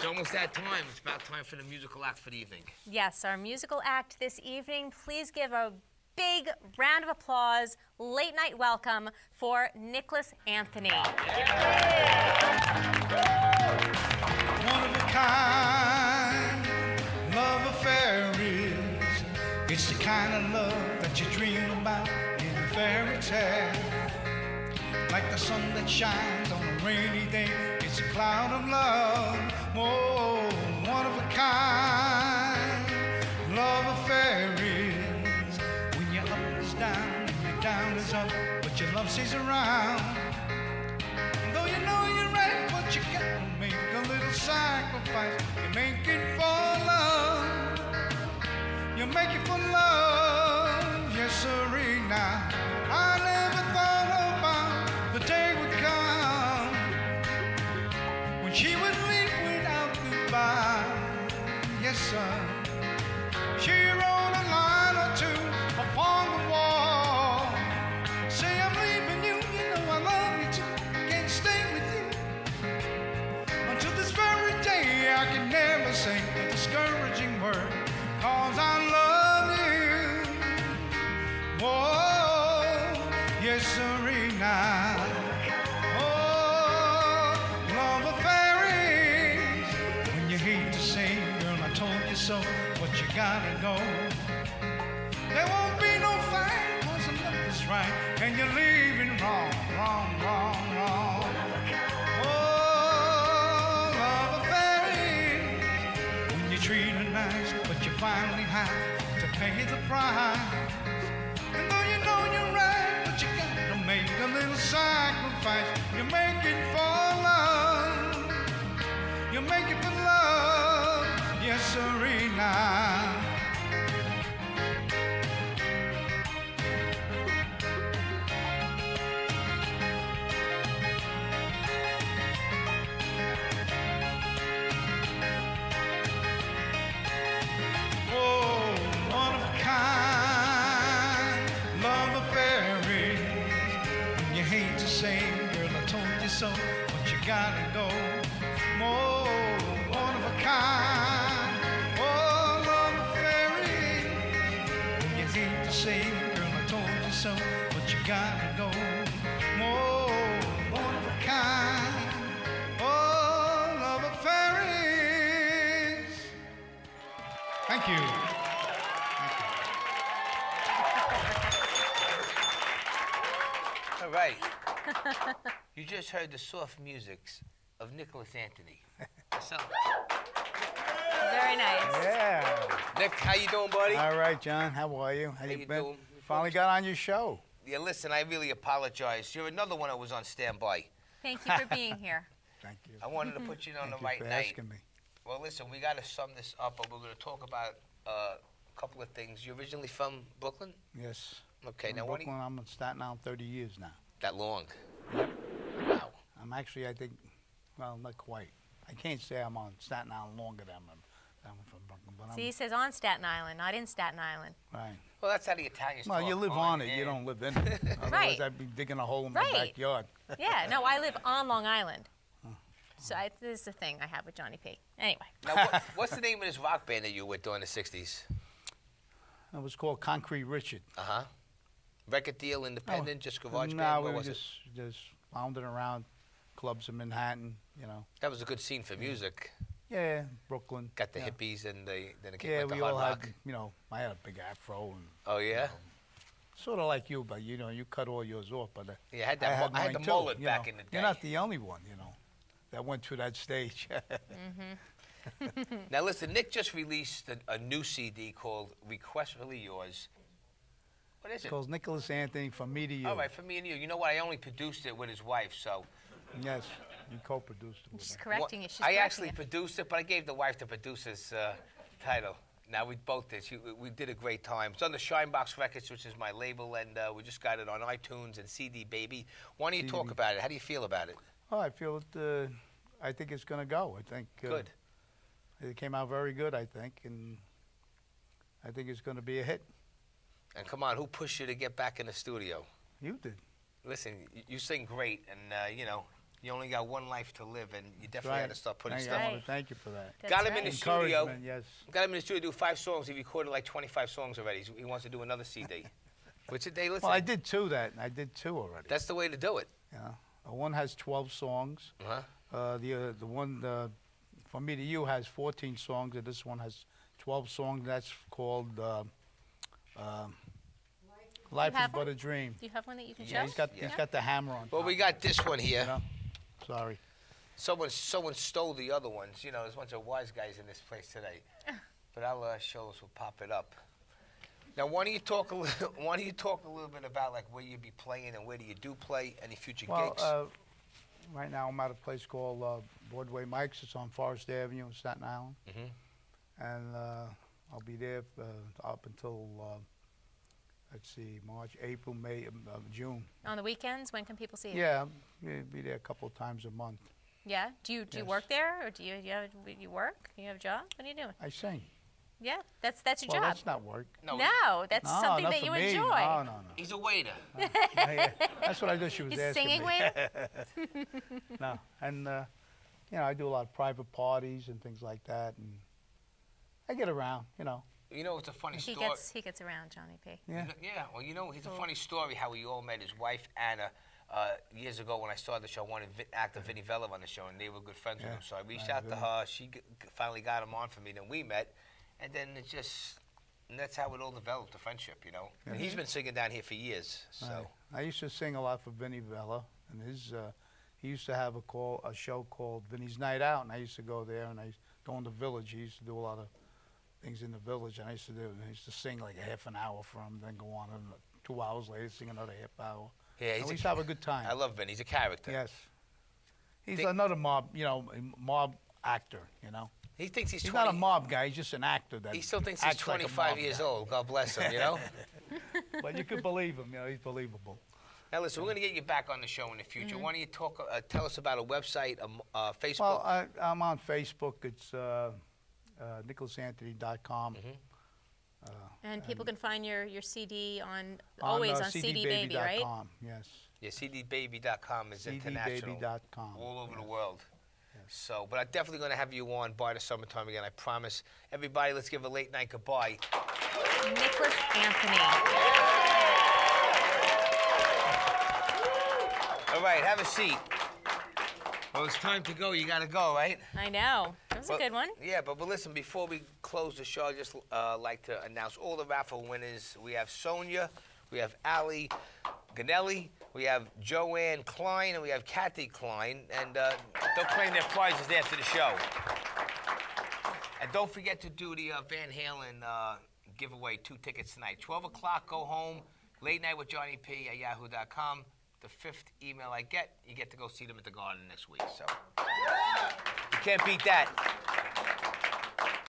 almost that time. It's about time for the musical act for the evening. Yes, our musical act this evening. Please give a big round of applause, late night welcome for Nicholas Anthony. One of a kind, love affair is. It's the kind of love that you dream about in a fairy tale. Like the sun that shines on a rainy day, it's a cloud of love. Oh, one of a kind, love affair is. When your up is down and your down is up, but your love stays around. And though you know you're right, but you gotta make a little sacrifice. You make it for love. You make it for love. Yes, Serena. I never thought about the day would come when she would leave without goodbye. Yes, sir. She wrote a line or two upon the wall. Say I'm leaving you, you know I love you too. Can't stay with you. Until this very day I can never say a discouraging word, 'cause I love you. Oh, yes, Serena. Oh, love affair is when you hate to say, girl, I told you so, but you gotta go. There won't be no fight, 'cause the love is right, and you're leaving wrong, wrong, wrong, wrong. Oh, love affair is when you treat her nice, but you finally have to pay the price. And though you know you're right, but you gotta make a little sacrifice. You make it for love. You make it for love. Yes, Serena. So, but you gotta go. More one of a kind. Oh, love fairy. You hate to say, girl, I told you so, but you gotta go. More one of a kind. Oh, love fairies. Thank you. All right. You just heard the soft musics of Nicholas Anthony. So, Very nice. Yeah. Nick, how you doing, buddy? All right, John. How are you? How you been? Doing? Finally got on your show. Yeah, listen, I really apologize. You're another one that was on standby. Thank you for being here. Thank you. I wanted to put you on the right Thank you for night. asking me. Well, listen, we got to sum this up, but we're going to talk about a couple of things. You're originally from Brooklyn? Yes. Okay, I'm now Brooklyn, I'm in Staten Island 30 years now. That long? Yep. Wow. I'm actually, I think, well, not quite. I can't say I'm on Staten Island longer than I'm from Brooklyn. But See, he says on Staten Island, not in Staten Island. Right. Well, that's how the Italians talk. Well, you live on it. You don't live in it. Otherwise, Right. I'd be digging a hole in my Right. backyard. Yeah, no, I live on Long Island. So this is the thing I have with Johnny P. Anyway. Now, what's the name of this rock band that you were with during the 60s? It was called Concrete Richard. Uh-huh. Record deal, independent, just garage band? No, What we was were it? just lounging around clubs in Manhattan, you know. That was a good scene for music. Yeah, Brooklyn. Got the yeah. hippies and then it came Yeah, with the we hard all rock. had, you know, I had a big afro. And, Oh, yeah? sort of like you, but, you know, you cut all yours off. But Yeah, I had I the mine too, mullet you back know. in the day. You're not the only one, you know, that went through that stage. Now, listen, Nick just released a new CD called Requestfully Yours. What is It's it? called Nicholas Anthony, From Me to You. All right, for me and you. You know what? I only produced it with his wife, so. Yes, you co-produced it with She's her. correcting you. She's I correcting actually you. produced it, but I gave the wife the producer's title. Now, we both did. We did a great time. It's on the Shinebox Records, which is my label, and we just got it on iTunes and CD Baby. Why don't you talk about it? How do you feel about it? Oh, I feel it, I think it's going to go. I think Good. It came out very good, I think, and I think it's going to be a hit. And come on, who pushed you to get back in the studio? You did. Listen, you sing great, and, you know, You only got one life to live, and you definitely right. had to start putting I stuff. want to thank you for that. That's Got him right. in the studio. Encouragement, yes. Got him in the studio to do 5 songs. He recorded like 25 songs already. He wants to do another CD. Which they listen. Well, I did 2 I did 2 already. That's the way to do it. Yeah. One has 12 songs. Uh-huh. The one From Me to You has 14 songs, and this one has 12 songs. That's called Life is have But one? a Dream. Do you have one that you can Yeah, show? he's got the hammer on. Well, top, we got this one here. you know? Sorry. Someone stole the other ones. You know, there's a bunch of wise guys in this place today. But our shows will pop it up. Now, why don't you talk a little bit about like where you be playing and where do you do play, any future gigs? Right now I'm at a place called Broadway Mike's. It's on Forest Avenue in Staten Island. And I'll be there up until, let's see, March, April, May, June. On the weekends, when can people see you? Yeah, I'll be there a couple of times a month. Yeah. Do you Yes. work there, or do you work? You have a job? What are you doing? I sing. Yeah, that's your Well, job. that's not work. no, That's No, something not that for you me. enjoy. No. he's a waiter. Yeah, that's what I thought she was He's asking singing me. waiter. No, and you know, I do a lot of private parties and things like that, and I get around. You know. You know, it's a funny He story. gets around, Johnny P. Yeah. Well, you know, it's a funny story how we all met. His wife, Anna, years ago when I started the show, I wanted actor Vinnie Vella on the show, and they were good friends with him. So I reached out to her. She finally got him on for me. Then we met, and then and that's how it all developed, the friendship, you know. And he's been singing down here for years. So I used to sing a lot for Vinnie Vella, and he used to have a show called Vinnie's Night Out, and I used to go there, and I used to go in the village. He used to do a lot of things in the village, and I used to sing like a half an hour for him, then go on, and 2 hours later sing another half hour. yeah, And we used to have a good time. I love Vinnie. He's a character. Yes. He's another mob actor, you know. He thinks he's He's 20. not a mob guy. He's just an actor that He still thinks he's acts like a 25 mob years guy. old. God bless him, you know. But you could believe him. You know, he's believable. Now listen, we're going to get you back on the show in the future. Why don't you tell us about a website, Facebook? Well, I'm on Facebook. It's nicholasanthony.com. And people can find your CD always on CD Baby, right? Yes. Yeah, cdbaby.com is international. cdbaby.com. All over the world. So, but I'm definitely going to have you on by the summertime again, I promise. Everybody, let's give a late night goodbye. Nicholas Anthony. All right, have a seat. Well, it's time to go. You got to go, right? I know. That was a good one. Yeah, but listen, before we close the show, I'd just like to announce all the raffle winners. We have Sonia, we have Ali Ganelli, we have Joanne Klein, and we have Kathy Klein. And they'll claim their prizes after the show. And don't forget to do the Van Halen giveaway, 2 tickets tonight. 12 o'clock, go home. Late Night with Johnny P at yahoo.com. The 5th email I get, you get to go see them at the Garden next week. So you can't beat that.